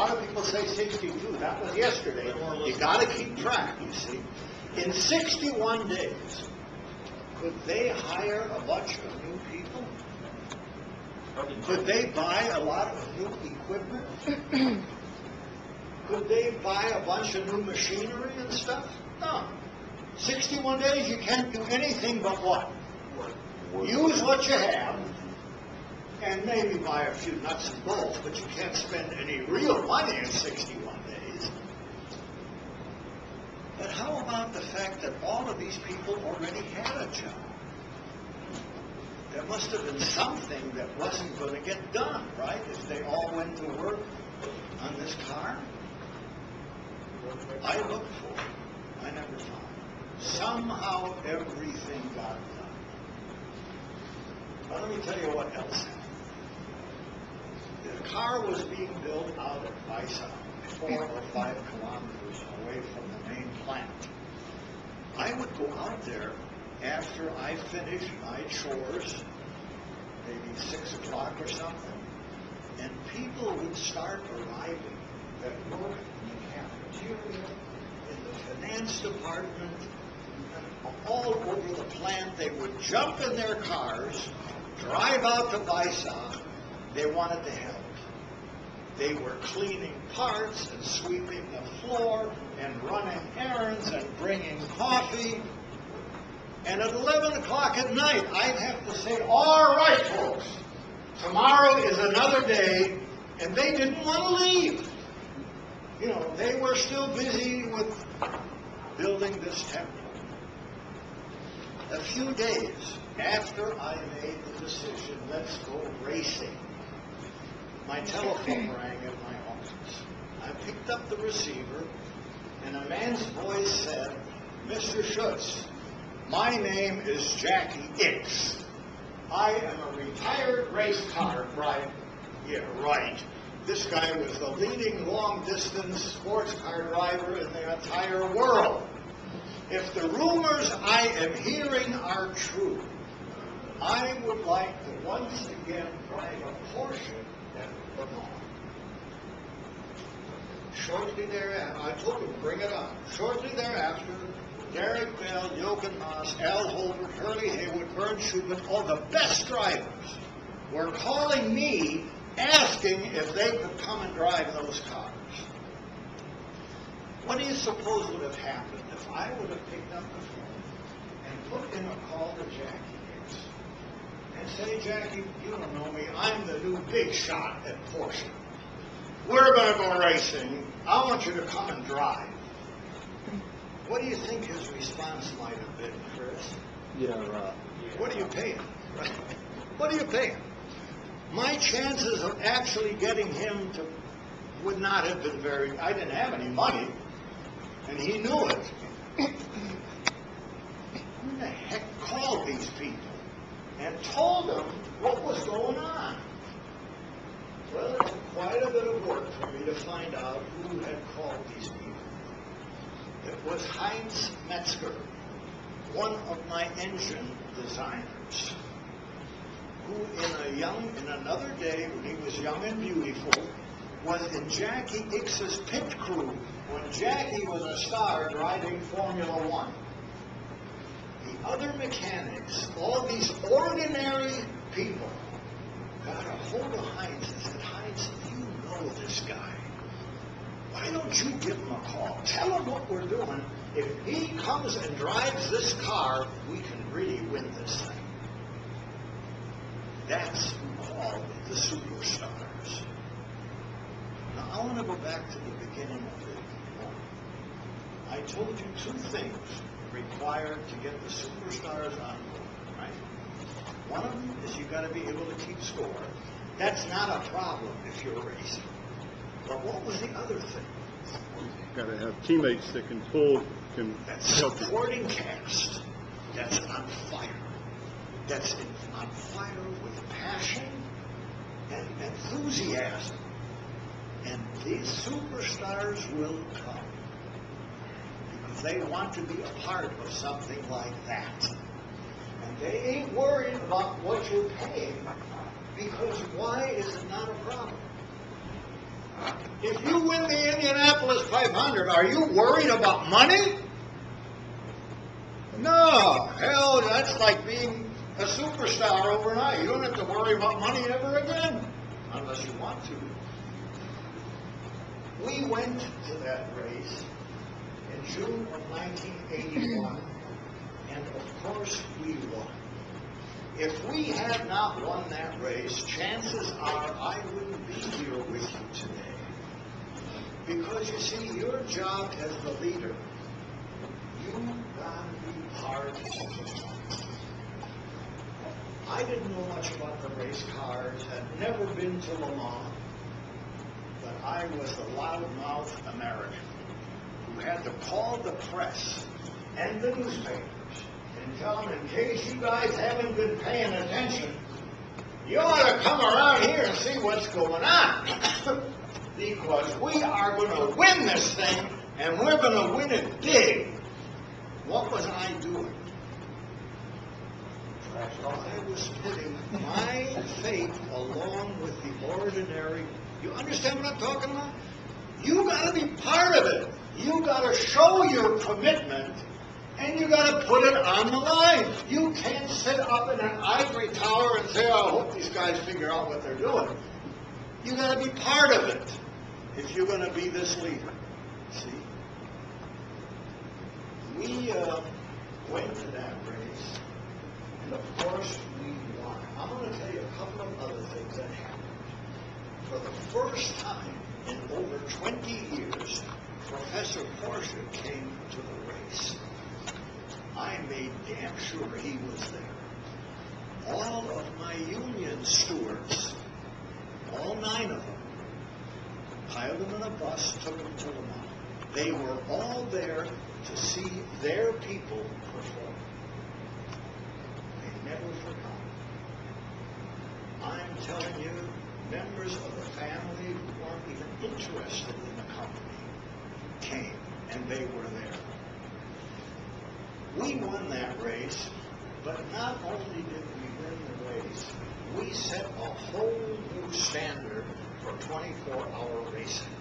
lot of people say 62. That was yesterday. You got to keep track, you see. In 61 days, could they hire a bunch of new people? Could they buy a lot of new equipment? Could they buy a bunch of new machinery and stuff? No. 61 days, you can't do anything but what? Use what you have, and maybe buy a few nuts and bolts, but you can't spend any real money in 61 days. But how about the fact that all of these people already had a job? There must have been something that wasn't going to get done, right? If they all went to work on this car. I looked for it. I never found it. Somehow everything got done. Now let me tell you what else happened. The car was being built out at Weissach, 4 or 5 kilometers away from the main plant. I would go out there after I finished my chores, maybe 6 o'clock or something, and people would start arriving that work in the cafeteria, in the finance department, all over the plant. They would jump in their cars, drive out to Weissach. They wanted to help. They were cleaning parts and sweeping the floor and running errands and bringing coffee. And at 11 o'clock at night, I'd have to say, all right, folks, tomorrow is another day, and they didn't want to leave. You know, they were still busy with building this temple. A few days after I made the decision, let's go racing, my telephone rang at my office. I picked up the receiver, and a man's voice said, Mr. Schutz, my name is Jackie X. I am a retired race car driver. Yeah, right. This guy was the leading long-distance sports car driver in the entire world. If the rumors I am hearing are true, I would like to once again drive a Porsche at Le Mans. Shortly thereafter, I told him, bring it on. Shortly thereafter, Derek Bell, Jochen Maas, Al Holbert, Hurley Haywood, Vern Schubert, all the best drivers were calling me asking if they could come and drive those cars. What do you suppose would have happened if I would have picked up the phone and put in a call to Jackie Hicks and say, Jackie, you don't know me, I'm the new big shot at Porsche. We're going to go racing. I want you to come and drive. What do you think his response might have been, Chris? Yeah, right. What are you paying? Right? What are you paying? My chances of actually getting him to would not have been very. I didn't have any money, and he knew it. Who the heck called these people and told them what was going on? Well, it took quite a bit of work for me to find out who had called these people. It was Heinz Metzger, one of my engine designers, who in another day, when he was young and beautiful, was in Jackie X's pit crew when Jackie was a star driving Formula One. The other mechanics, all these ordinary people, got a hold of Heinz and said, Heinz, you know this guy. Why don't you give him a call? Tell him what we're doing. If he comes and drives this car, we can really win this thing. That's who called the superstars. Now, I want to go back to the beginning of the report. I told you 2 things required to get the superstars on board, right? One of them is you've got to be able to keep score. That's not a problem if you're racing. But what was the other thing? You've got to have teammates that can help you. Supporting cast that's on fire. That's on fire with passion and enthusiasm. And these superstars will come because they want to be a part of something like that. And they ain't worried about what you're paying, because why is it not a problem? If you win the Indianapolis 500, are you worried about money? No. Hell, that's like being a superstar overnight. You don't have to worry about money ever again, unless you want to. We went to that race in June of 1981, and of course we won. If we had not won that race, chances are I wouldn't be here with you today. Because you see, your job as the leader, you gotta be part of it. I didn't know much about the race cars, had never been to Le Mans, but I was the loudmouth American who had to call the press and the newspapers and tell them, in case you guys haven't been paying attention, you ought to come around here and see what's going on. Because we are going to win this thing, and we're going to win it big. What was I doing? I was putting my faith along with the ordinary. You understand what I'm talking about? You got to be part of it. You got to show your commitment, and you got to put it on the line. You can't sit up in an ivory tower and say, "Oh, I hope these guys figure out what they're doing." You got to be part of it if you're going to be this leader. See? We went to that race, and of course we won. I'm going to tell you a couple of other things that happened. For the first time in over 20 years, Professor Porsche came to the race. I made damn sure he was there. All of my union stewards, all 9 of them, piled them in a bus, took them to Le Mans. They were all there to see their people perform. They never forgot. I'm telling you, members of the family who weren't even interested in the company came, and they were there. We won that race, but not only did we win the race, we set a whole new standard for 24-hour racing.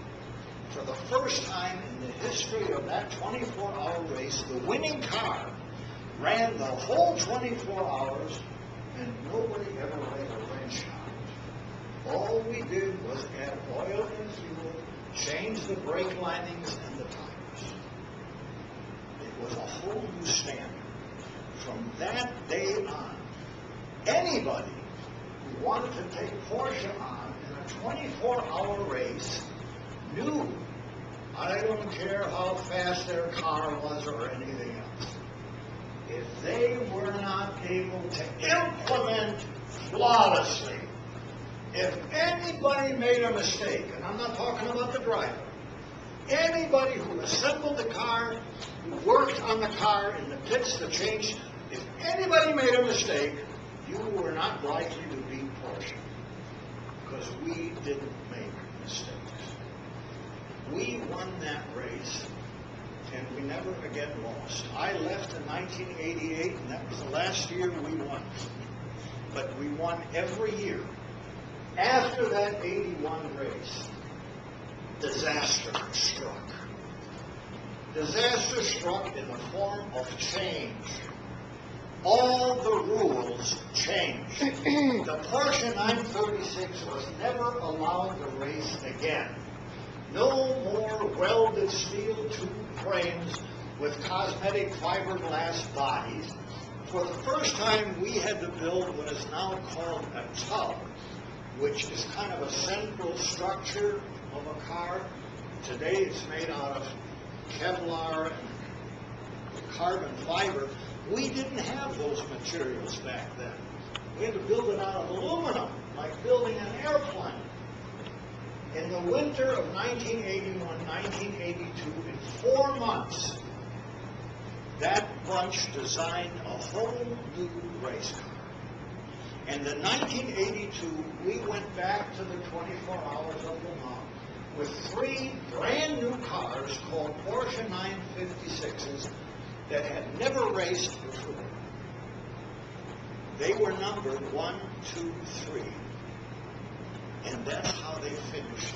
For the first time in the history of that 24-hour race, the winning car ran the whole 24 hours, and nobody ever laid a wrench on it. All we did was add oil and fuel, change the brake linings and the tires. It was a whole new standard. From that day on, anybody who wanted to take Porsche on in a 24-hour race knew, I don't care how fast their car was or anything else, if they were not able to implement flawlessly, if anybody made a mistake, and I'm not talking about the driver, anybody who assembled the car, who worked on the car in the pits to change, if anybody made a mistake, you were not likely to beat Porsche, because we didn't make mistakes. We won that race, and we never again lost. I left in 1988, and that was the last year we won. But we won every year. After that 81 race, disaster struck. Disaster struck in the form of change. All the rules changed. The Porsche 936 was never allowed to race again. No more welded steel tube frames with cosmetic fiberglass bodies. For the first time, we had to build what is now called a tub, which is kind of a central structure of a car. Today it's made out of Kevlar and carbon fiber. We didn't have those materials back then. We had to build it out of aluminum, like building an airplane. In the winter of 1981, 1982, in 4 months, that bunch designed a whole new race car. And in 1982, we went back to the 24 hours of Le Mans with 3 brand new cars called Porsche 956s that had never raced before. They were numbered 1, 2, 3. And that's how they finished.